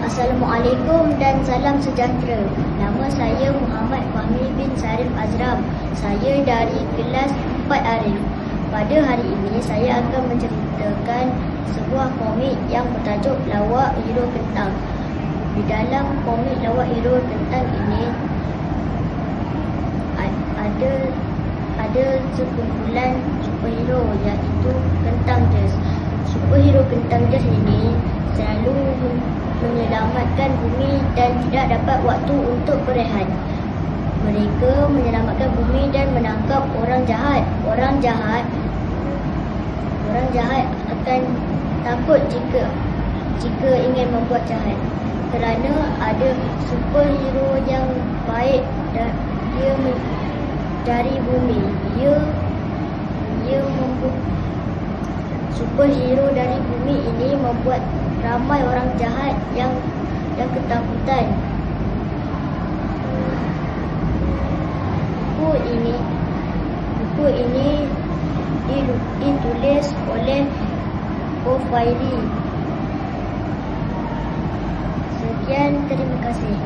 Assalamualaikum dan salam sejahtera. Nama saya Muhammad Fahmi bin Sarif Azram. Saya dari kelas 4 Arif. Pada hari ini saya akan menceritakan sebuah komik yang bertajuk Lawak Hero Kentang. Di dalam komik Lawak Hero Kentang ini ada sekumpulan superhero iaitu Kentang Jas. Superhero Kentang Jas ini selalu menyelamatkan bumi dan tidak dapat waktu untuk berehat. Mereka menyelamatkan bumi dan menangkap orang jahat. Orang jahat akan takut jika ingin membuat jahat, kerana ada superhero yang baik dan dia dari bumi. Superhero dari bumi ini membuat ramai orang jahat yang ketakutan. Buku ini ditulis oleh Ofairi. Sekian, terima kasih.